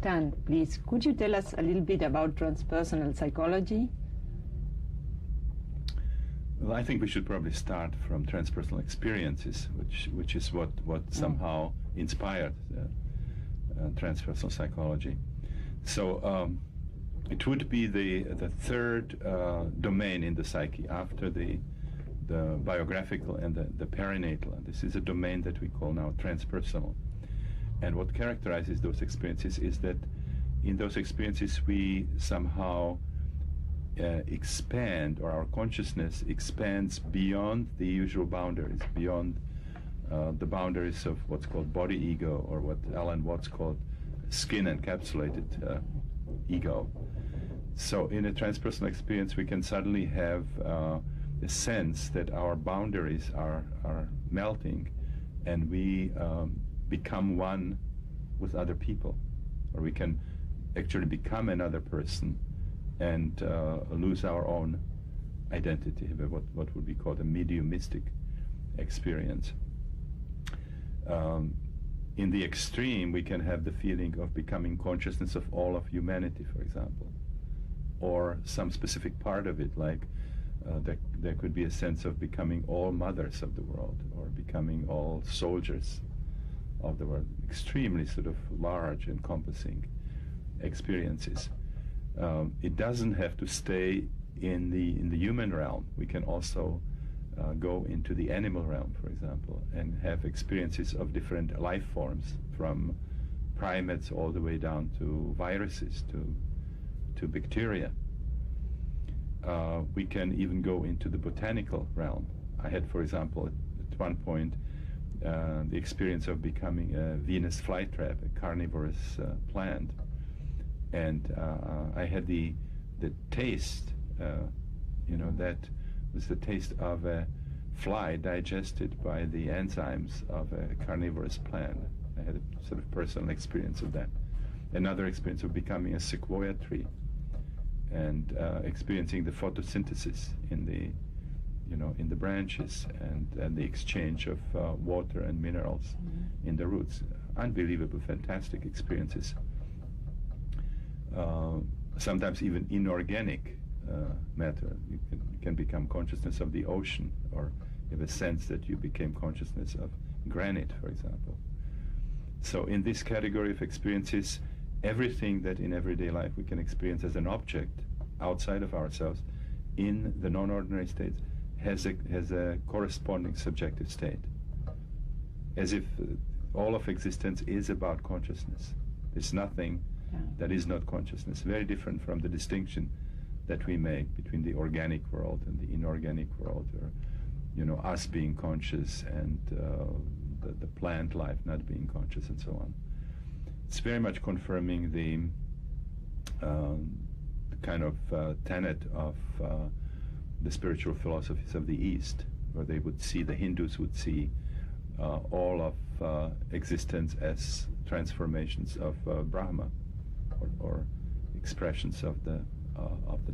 Stan, please, could you tell us a little bit about transpersonal psychology? Well, I think we should probably start from transpersonal experiences, which is what somehow inspired transpersonal psychology. So it would be the third domain in the psyche after the biographical and the perinatal. And this is a domain that we call now transpersonal. And what characterizes those experiences is that in those experiences we somehow expand, or our consciousness expands beyond the usual boundaries, beyond the boundaries of what's called body ego, or what Alan Watts called skin encapsulated ego. So in a transpersonal experience we can suddenly have a sense that our boundaries are melting, and we become one with other people, or we can actually become another person and lose our own identity, what would be called a mediumistic experience. In the extreme, we can have the feeling of becoming consciousness of all of humanity, for example, or some specific part of it, like there could be a sense of becoming all mothers of the world, or becoming all soldiers of the world. Extremely sort of large, encompassing experiences. It doesn't have to stay in the human realm. We can also go into the animal realm, for example, and have experiences of different life forms, from primates all the way down to viruses, to bacteria. We can even go into the botanical realm. I had, for example, at one point, the experience of becoming a Venus flytrap, a carnivorous plant. And I had the taste, that was the taste of a fly digested by the enzymes of a carnivorous plant. I had a sort of personal experience of that. Another experience of becoming a sequoia tree, and experiencing the photosynthesis in the branches, and the exchange of water and minerals in the roots. Unbelievable, fantastic experiences. Sometimes even inorganic matter. You can become consciousness of the ocean, or you have a sense that you became consciousness of granite, for example. So in this category of experiences, everything that in everyday life we can experience as an object outside of ourselves in the non-ordinary states has a corresponding subjective state, as if all of existence is about consciousness. There's nothing that is not consciousness. Very different from the distinction that we make between the organic world and the inorganic world, or us being conscious and the plant life not being conscious, and so on. It's very much confirming the kind of tenet of the spiritual philosophies of the East, where they would see, the Hindus would see all of existence as transformations of Brahma, or expressions of the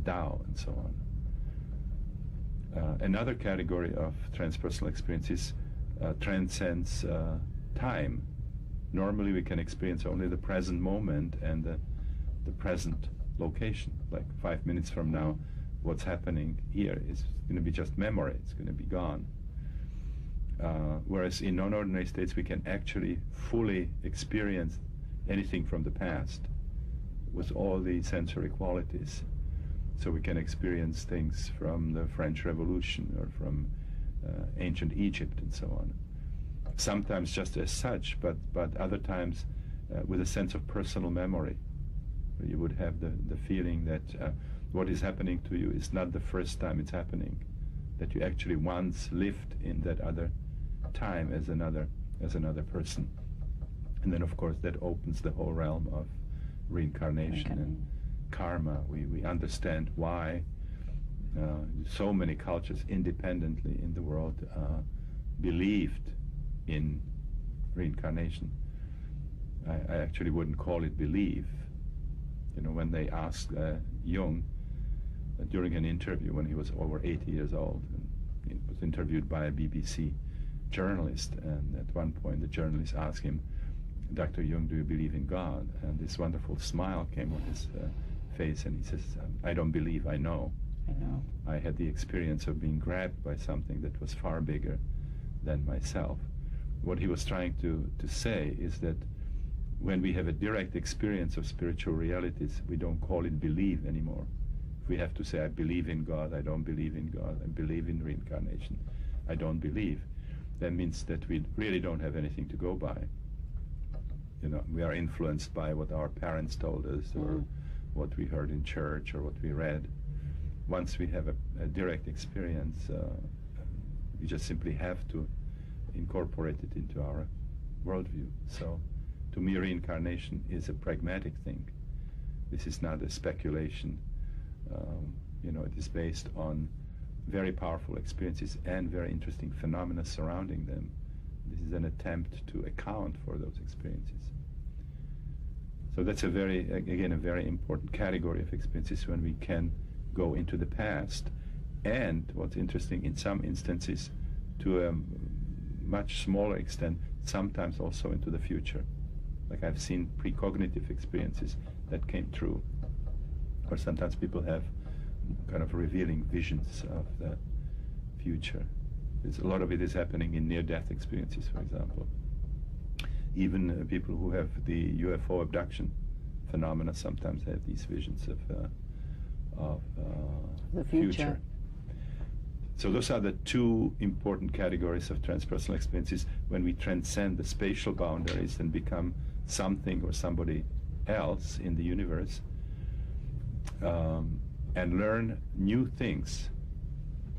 Tao, and so on. Another category of transpersonal experiences transcends time. Normally we can experience only the present moment and the present location. Like 5 minutes from now, what's happening here is going to be just memory. It's going to be gone. Whereas in non-ordinary states we can actually fully experience anything from the past with all the sensory qualities. So we can experience things from the French Revolution, or from ancient Egypt, and so on. Sometimes just as such, but other times with a sense of personal memory, where you would have the feeling that what is happening to you is not the first time it's happening, that you actually once lived in that other time as another person. And then of course that opens the whole realm of reincarnation and karma. We understand why so many cultures independently in the world believed in reincarnation. I actually wouldn't call it belief. When they asked Jung during an interview when he was over 80 years old, and he was interviewed by a BBC journalist, and at one point the journalist asked him, Dr. Jung, do you believe in God? And this wonderful smile came on his face, and he says, I don't believe, I know. I know. I had the experience of being grabbed by something that was far bigger than myself. What he was trying to say is that when we have a direct experience of spiritual realities, we don't call it believe anymore. If we have to say, I believe in God, I don't believe in God, I believe in reincarnation, I don't believe, that means that we really don't have anything to go by. You know, we are influenced by what our parents told us, or what we heard in church, or what we read. Once we have a direct experience, we just simply have to incorporate it into our worldview. So, to me, reincarnation is a pragmatic thing. This is not a speculation. You know, it is based on very powerful experiences and very interesting phenomena surrounding them. This is an attempt to account for those experiences. So that's a very, again, a very important category of experiences when we can go into the past, and what's interesting, in some instances, to a much smaller extent, sometimes also into the future. Like I've seen precognitive experiences that came true, or sometimes people have kind of revealing visions of the future. A lot of it is happening in near-death experiences, for example. Even people who have the UFO abduction phenomena sometimes have these visions of the future. So those are the two important categories of transpersonal experiences when we transcend the spatial boundaries and become something or somebody else in the universe, and learn new things.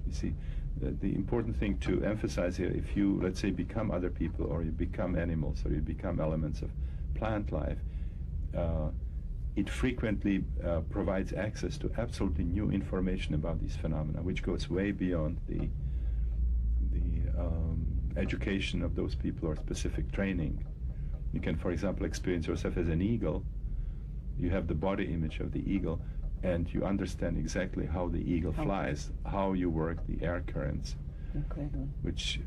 You see, the important thing to emphasize here, if you, let's say, become other people, or you become animals, or you become elements of plant life, it frequently provides access to absolutely new information about these phenomena, which goes way beyond the education of those people or specific training. You can, for example, experience yourself as an eagle. You have the body image of the eagle, and you understand exactly how the eagle flies, how you work the air currents. Incredible. Which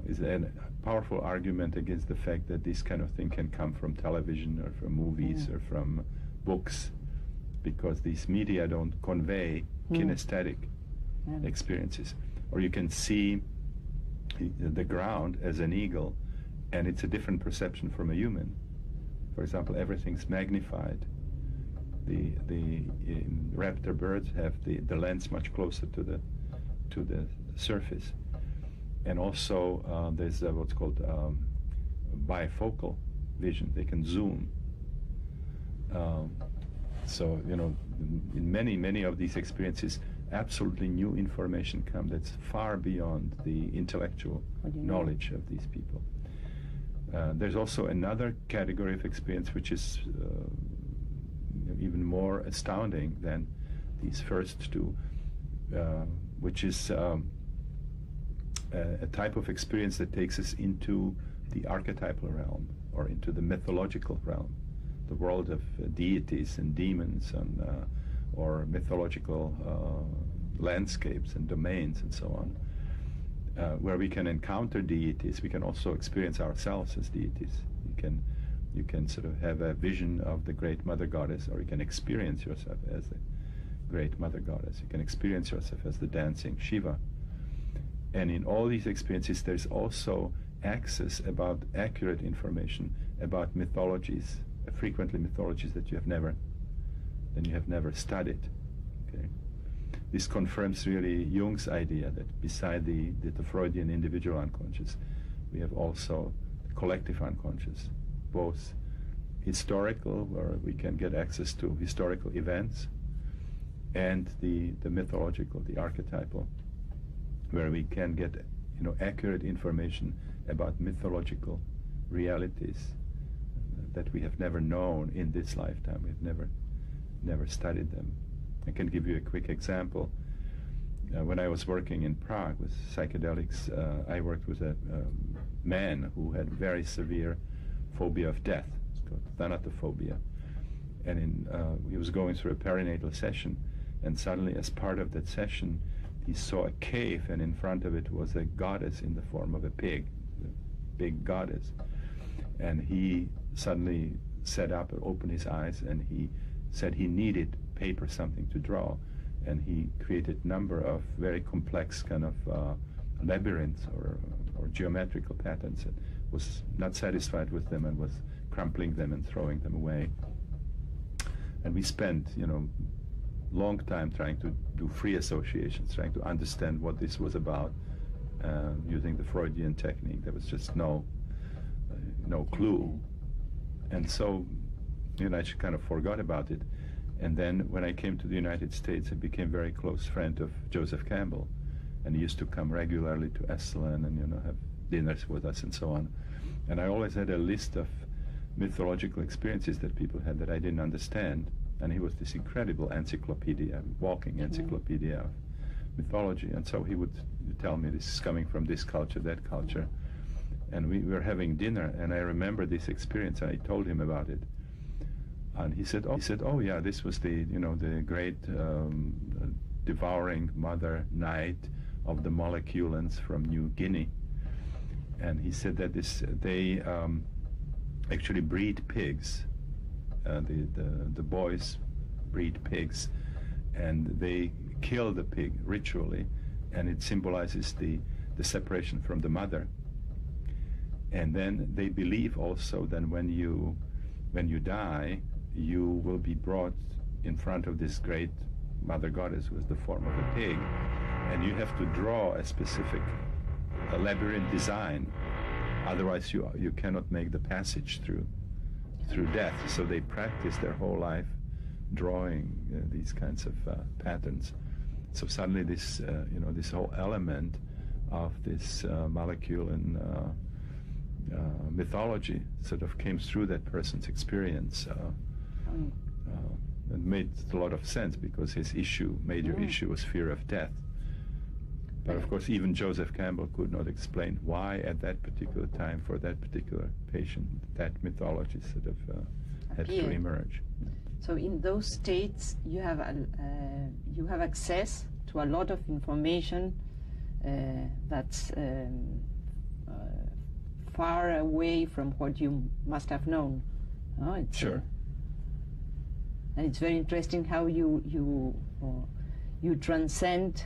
is a powerful argument against the fact that this kind of thing can come from television or from movies or from books, because these media don't convey kinesthetic experiences. Or you can see the ground as an eagle, and it's a different perception from a human. For example, everything's magnified. The raptor birds have the lens much closer to the surface, and also there's what's called bifocal vision. They can zoom. So you know, in many of these experiences, absolutely new information comes that's far beyond the intellectual knowledge of these people. There's also another category of experience which is even more astounding than these first two, which is a type of experience that takes us into the archetypal realm, or into the mythological realm, the world of deities and demons, and or mythological landscapes and domains and so on, where we can encounter deities. We can also experience ourselves as deities. You can sort of have a vision of the great mother goddess, or you can experience yourself as the great mother goddess. You can experience yourself as the dancing Shiva. And in all these experiences, there's also access about accurate information about mythologies, frequently mythologies that you have never studied. Okay? This confirms really Jung's idea that beside the Freudian individual unconscious, we have also the collective unconscious, both historical, where we can get access to historical events, and the mythological, the archetypal, where we can get accurate information about mythological realities that we have never known in this lifetime. We've never studied them. I can give you a quick example. When I was working in Prague with psychedelics, I worked with a man who had very severe phobia of death. It's called thanatophobia. And he was going through a perinatal session, and suddenly, as part of that session, he saw a cave, and in front of it was a goddess in the form of a pig, a big goddess. And he suddenly sat up and opened his eyes, and he said he needed paper, something to draw, and he created a number of very complex kind of labyrinths or geometrical patterns, and was not satisfied with them and was crumpling them and throwing them away. And we spent, long time trying to do free associations, trying to understand what this was about, using the Freudian technique. There was just no clue. And so, I just kind of forgot about it. And then when I came to the United States, I became a very close friend of Joseph Campbell. And he used to come regularly to Esalen and, have dinners with us and so on. And I always had a list of mythological experiences that people had that I didn't understand. And he was this incredible encyclopedia, walking encyclopedia of mythology. And so he would tell me, this is coming from this culture, that culture. And we were having dinner, and I remember this experience, and I told him about it. And he said, oh yeah, this was the great devouring mother night of the moleculans from New Guinea. And he said that they actually breed pigs. The boys breed pigs, and they kill the pig ritually, and it symbolizes the separation from the mother. And then they believe also that when you die, you will be brought in front of this great mother goddess who is the form of a pig, and you have to draw a specific labyrinth design, otherwise you cannot make the passage through death. So they practice their whole life drawing these kinds of patterns. So suddenly this this whole element of this molecule and mythology sort of came through that person's experience. It made a lot of sense because his major issue was fear of death. But of course, even Joseph Campbell could not explain why at that particular time, for that particular patient, that mythology sort of had to emerge. So in those states, you have access to a lot of information that's far away from what you must have known. Sure. And it's very interesting how you transcend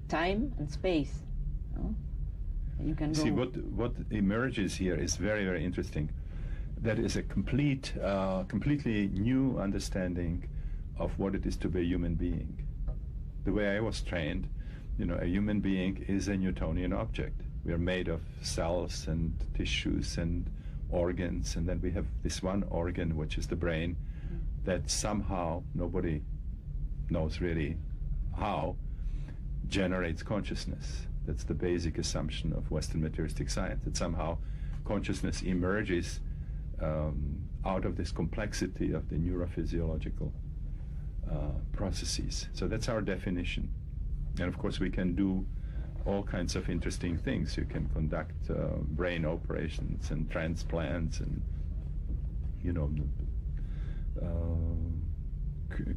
time and space. You can see what emerges here is very, very interesting. That is a completely new understanding of what it is to be a human being. The way I was trained, a human being is a Newtonian object. We are made of cells and tissues and organs, and then we have this one organ, which is the brain, that somehow, nobody knows really how, generates consciousness. That's the basic assumption of Western materialistic science, that somehow consciousness emerges out of this complexity of the neurophysiological processes. So that's our definition. And of course we can do all kinds of interesting things. You can conduct brain operations and transplants, and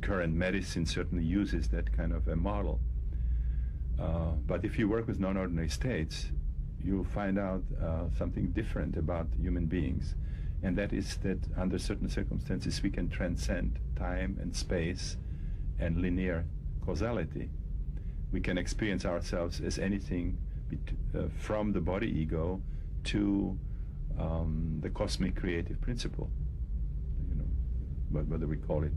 current medicine certainly uses that kind of a model. But if you work with non-ordinary states, you'll find out something different about human beings, and that is that under certain circumstances we can transcend time and space and linear causality. We can experience ourselves as anything from the body ego to the cosmic creative principle. Whether we call it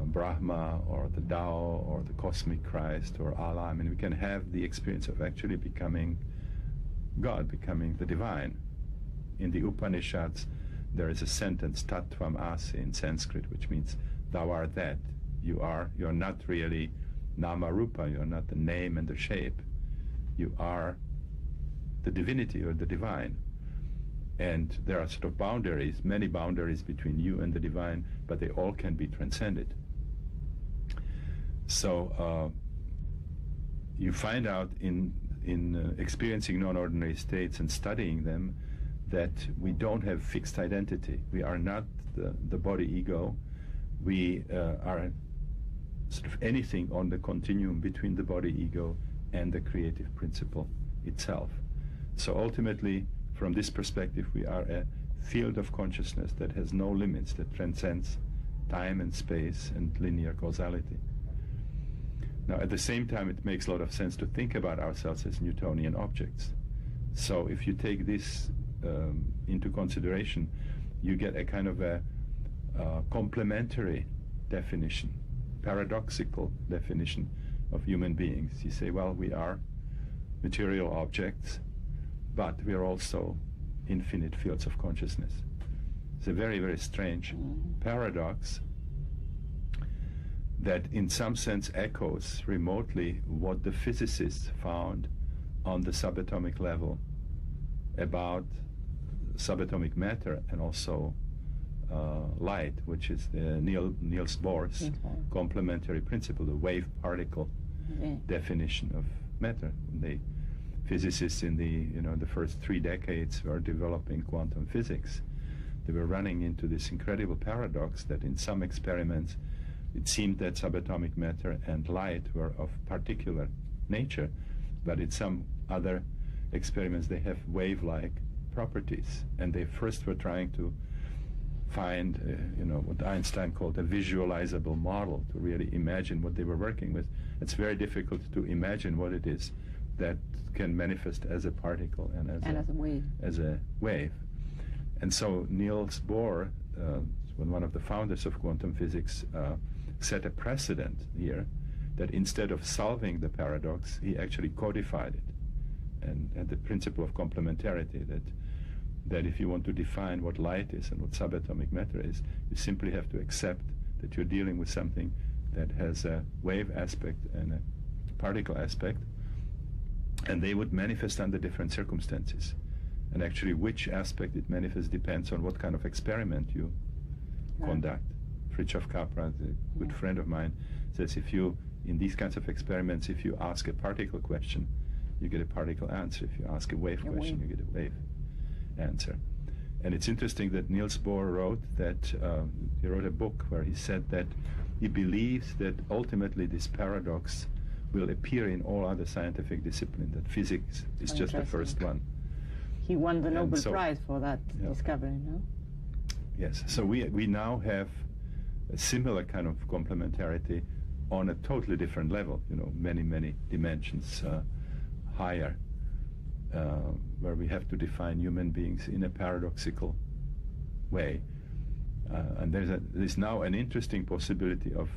Brahma or the Tao or the cosmic Christ or Allah. I mean, we can have the experience of actually becoming God, becoming the divine. In the Upanishads, there is a sentence, Tattvam Asi in Sanskrit, which means thou art that. You're not really Nama Rupa, you're not the name and the shape. You are the divinity or the divine. And there are sort of boundaries, many boundaries between you and the divine, but they all can be transcended. So you find out in experiencing non-ordinary states and studying them that we don't have fixed identity. We are not the body ego. We are sort of anything on the continuum between the body ego and the creative principle itself. So ultimately, from this perspective, we are a field of consciousness that has no limits, that transcends time and space and linear causality. Now, at the same time, it makes a lot of sense to think about ourselves as Newtonian objects. So if you take this into consideration, you get a kind of a complementary definition, paradoxical definition of human beings. You say, well, we are material objects, but we are also infinite fields of consciousness. It's a very, very strange paradox that in some sense echoes remotely what the physicists found on the subatomic level about subatomic matter and also light, which is the Niels Bohr's complementary principle, the wave-particle definition of matter. The physicists in the first 3 decades were developing quantum physics. They were running into this incredible paradox that in some experiments it seemed that subatomic matter and light were of particular nature, but in some other experiments they have wave-like properties. And they first were trying to find what Einstein called a visualizable model, to really imagine what they were working with. It's very difficult to imagine what it is that can manifest as a particle and as a wave. And so Niels Bohr, one of the founders of quantum physics, set a precedent here that instead of solving the paradox, he actually codified it, and the principle of complementarity, that if you want to define what light is and what subatomic matter is, you simply have to accept that you're dealing with something that has a wave aspect and a particle aspect, and they would manifest under different circumstances. And actually which aspect it manifests depends on what kind of experiment you conduct. Fritjof Capra, a good friend of mine, says in these kinds of experiments, if you ask a particle question, you get a particle answer. If you ask a wave question, you get a wave answer. And it's interesting that Niels Bohr wrote a book where he said that he believes that ultimately this paradox will appear in all other scientific disciplines, that physics is just the first one. He won the Nobel Prize for that discovery, no? Yes, so we now have a similar kind of complementarity on a totally different level, many dimensions higher, where we have to define human beings in a paradoxical way. And there's now an interesting possibility of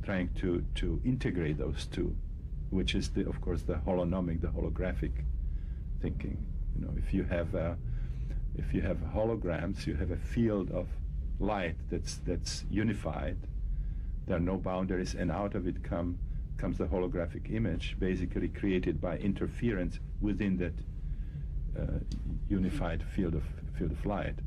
trying to integrate those two, which is of course the holonomic, the holographic thinking. If you have holograms, you have a field of light that's unified. There are no boundaries, and out of it comes the holographic image, basically created by interference within that unified field of light.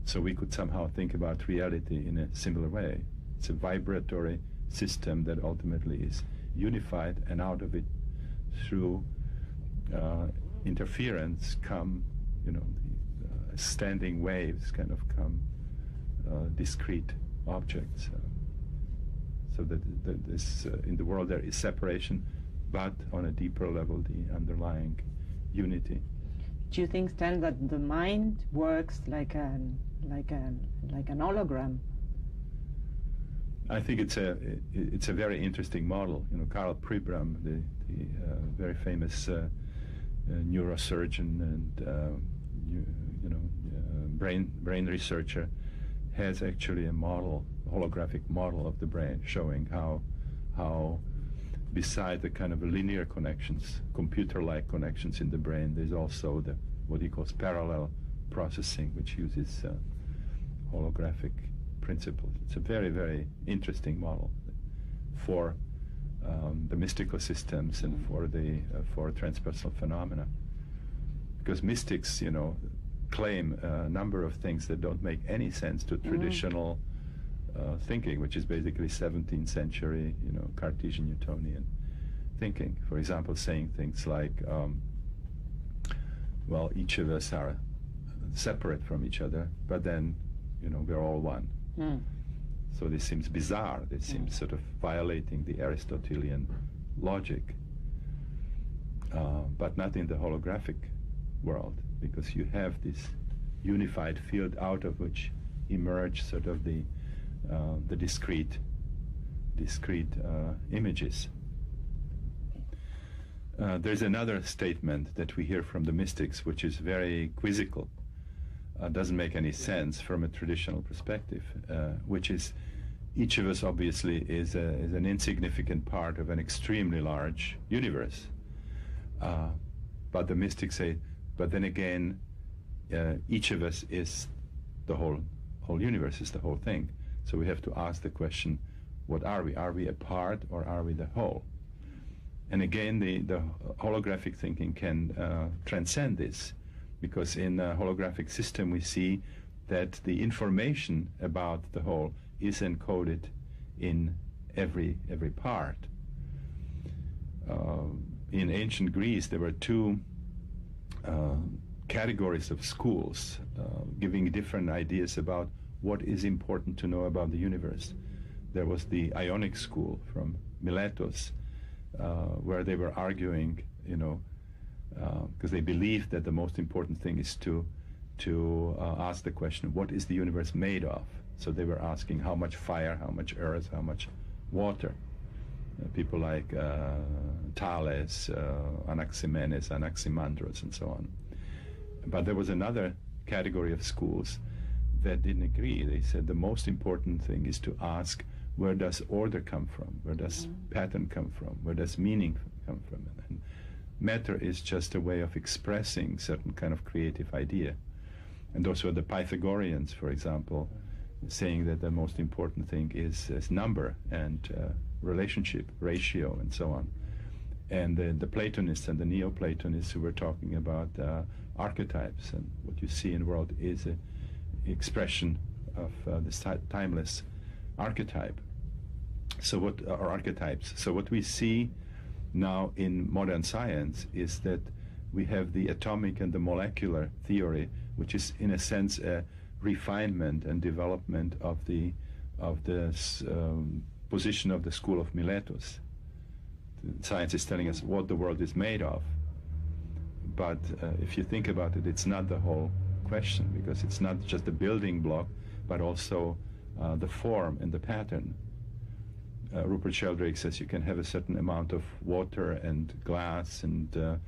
So we could somehow think about reality in a similar way. It's a vibratory system that ultimately is unified, and out of it, through interference, come, standing waves kind of come discrete objects. So that this, in the world there is separation, but on a deeper level, the underlying unity. Do you think then that the mind works like an hologram? I think it's a very interesting model. Karl Pribram, the very famous neurosurgeon and brain researcher, has actually a model, a holographic model of the brain, showing how beside the kind of linear connections, computer-like connections in the brain, there's also what he calls parallel processing, which uses holographic principles. It's a very, very interesting model for the mystical systems and for transpersonal phenomena, because mystics, claim a number of things that don't make any sense to traditional thinking, which is basically 17th century, Cartesian Newtonian thinking. For example, saying things like, well, each of us are separate from each other, but then, we're all one. So this seems bizarre. This seems sort of violating the Aristotelian logic, but not in the holographic world, because you have this unified field out of which emerge sort of the discrete images. There's another statement that we hear from the mystics, which is very quizzical, doesn't make any sense from a traditional perspective, which is each of us obviously is an insignificant part of an extremely large universe. But the mystics say, but then again, each of us is the whole universe, is the whole thing. So we have to ask the question, what are we? Are we a part or are we the whole? And again, the holographic thinking can transcend this, because in a holographic system we see that the information about the whole is encoded in every part. In ancient Greece, there were two categories of schools giving different ideas about what is important to know about the universe. There was the Ionic school from Miletus, where they were arguing, because they believed that the most important thing is to ask the question, what is the universe made of? So they were asking how much fire, how much earth, how much water. People like Thales, Anaximenes, Anaximandros, and so on. But there was another category of schools that didn't agree. They said the most important thing is to ask, where does order come from? Where does pattern come from? Where does meaning come from? And matter is just a way of expressing certain kind of creative idea. And those were the Pythagoreans, for example, saying that the most important thing is number and relationship, ratio, and so on. And the Platonists and the Neoplatonists who were talking about archetypes, and what you see in the world is an expression of this timeless archetype. So what are archetypes? So what we see now in modern science is that we have the atomic and the molecular theory, which is in a sense a refinement and development of the position of the school of Miletus. Science is telling us what the world is made of, but if you think about it, it's not the whole question, because it's not just the building block, but also the form and the pattern. Rupert Sheldrake says you can have a certain amount of water and glass and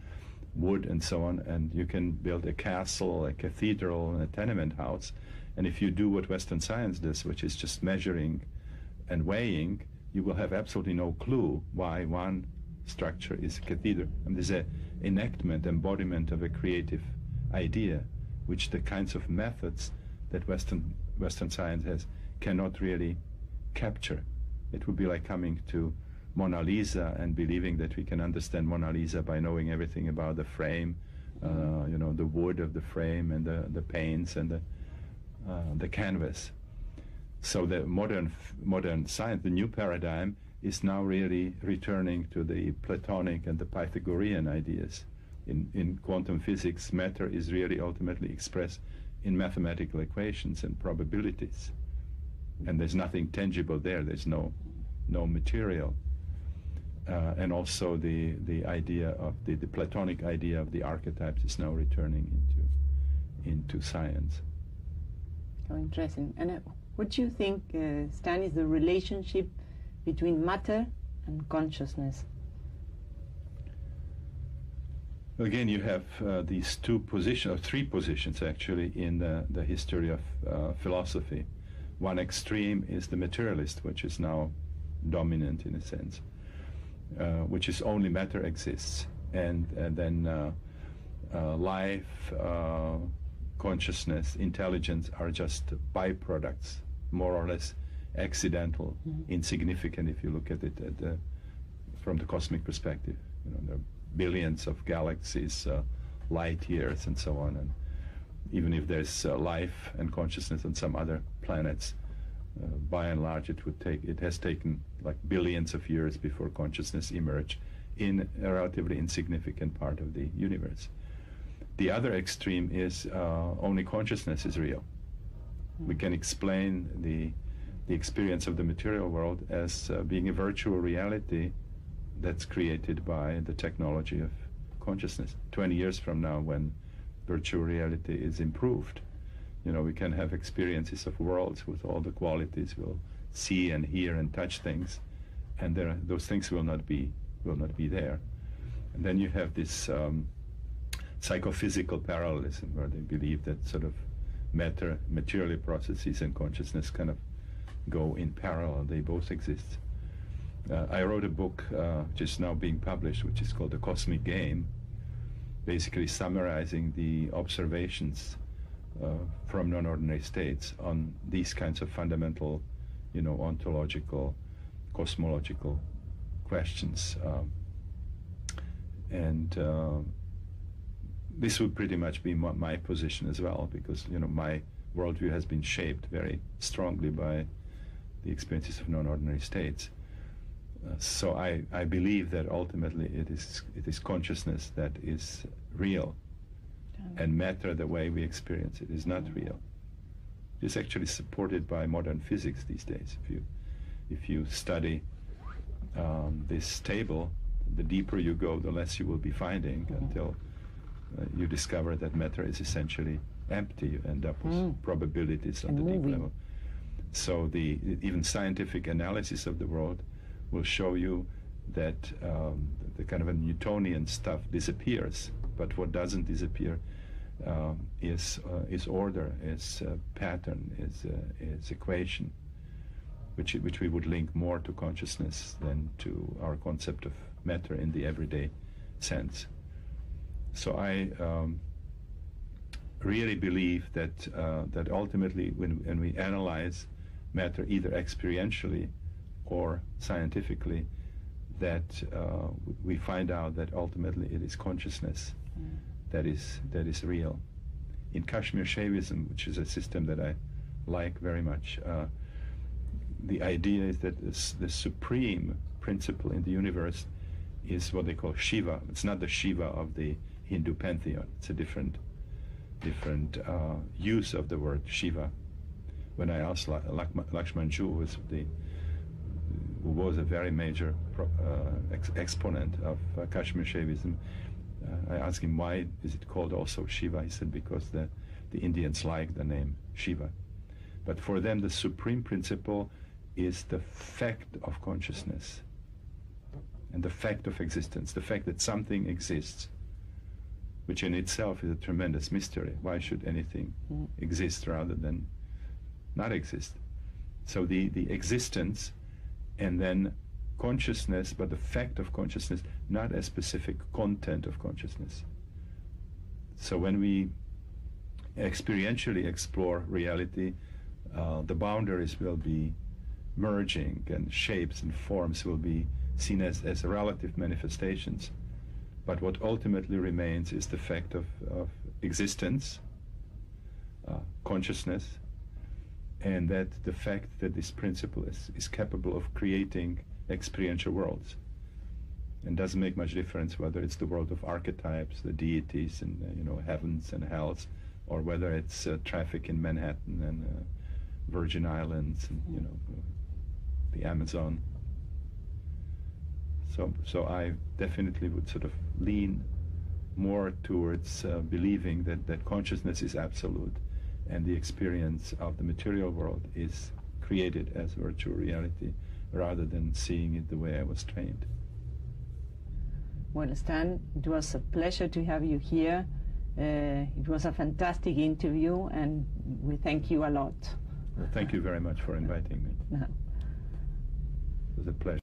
wood and so on, and you can build a castle, a cathedral, and a tenement house. And if you do what Western science does, which is just measuring and weighing, you will have absolutely no clue why one structure is a cathedral. And there's an enactment, embodiment of a creative idea, which the kinds of methods that Western science has cannot really capture. It would be like coming to Mona Lisa and believing that we can understand Mona Lisa by knowing everything about the frame, the wood of the frame and the paints and the canvas. So the modern science, the new paradigm, is now really returning to the Platonic and the Pythagorean ideas. In quantum physics, matter is really ultimately expressed in mathematical equations and probabilities. And there's nothing tangible there. There's no material. And also the idea of the Platonic idea of the archetypes is now returning into science. Oh, interesting. And what do you think, Stan, is the relationship between matter and consciousness? Again, you have these two positions, or three positions actually, in the history of philosophy. One extreme is the materialist, which is now dominant in a sense, which is only matter exists, and then life, consciousness, intelligence are just byproducts, more or less accidental, insignificant if you look at it from the cosmic perspective. There are billions of galaxies, light years, and so on. And even if there's life and consciousness on some other planets, by and large it has taken like billions of years before consciousness emerged in a relatively insignificant part of the universe. The other extreme is only consciousness is real. We can explain the experience of the material world as being a virtual reality that's created by the technology of consciousness. 20 years from now, when virtual reality is improved. You know, we can have experiences of worlds with all the qualities. We'll see and hear and touch things, and those things will not be there. And then you have this psychophysical parallelism, where they believe that sort of material processes and consciousness kind of go in parallel. They both exist. I wrote a book just now being published, which is called The Cosmic Game, basically summarizing the observations from non-ordinary states on these kinds of fundamental, you know, ontological, cosmological questions. This would pretty much be my position as well, because, you know, my worldview has been shaped very strongly by the experiences of non-ordinary states. So I believe that ultimately it is consciousness that is real, and matter, the way we experience it, is not real. It's actually supported by modern physics these days. If you study this table, the deeper you go, the less you will be finding, until you discover that matter is essentially empty. You end up with probabilities on the deep level. So even scientific analysis of the world will show you that the kind of a Newtonian stuff disappears, but what doesn't disappear is order, is pattern, is equation, which we would link more to consciousness than to our concept of matter in the everyday sense. So I really believe that ultimately when we analyze matter, either experientially or scientifically, that we find out that ultimately it is consciousness that is real. In Kashmir Shaivism, which is a system that I like very much, the idea is that the supreme principle in the universe is what they call Shiva. It's not the Shiva of the Hindu pantheon. It's a different use of the word Shiva. When I asked Lakshmanju, who was a very major exponent of Kashmir Shaivism, I asked him, why is it called also Shiva? He said, because the Indians like the name Shiva. But for them, the supreme principle is the fact of consciousness and the fact of existence, the fact that something exists, which in itself is a tremendous mystery. Why should anything exist rather than not exist? So the existence, and then consciousness, but the fact of consciousness, not a specific content of consciousness. So when we experientially explore reality, the boundaries will be merging, and shapes and forms will be seen as relative manifestations. But what ultimately remains is the fact of existence, consciousness, and that the fact that this principle is capable of creating experiential worlds. And doesn't make much difference whether it's the world of archetypes, the deities, and heavens and hells, or whether it's traffic in Manhattan and Virgin Islands and the Amazon. So I definitely would sort of lean more towards believing that consciousness is absolute, and the experience of the material world is created as virtual reality, rather than seeing it the way I was trained. Well, Stan, it was a pleasure to have you here. It was a fantastic interview, and we thank you a lot. Well, thank you very much for inviting me. It was a pleasure.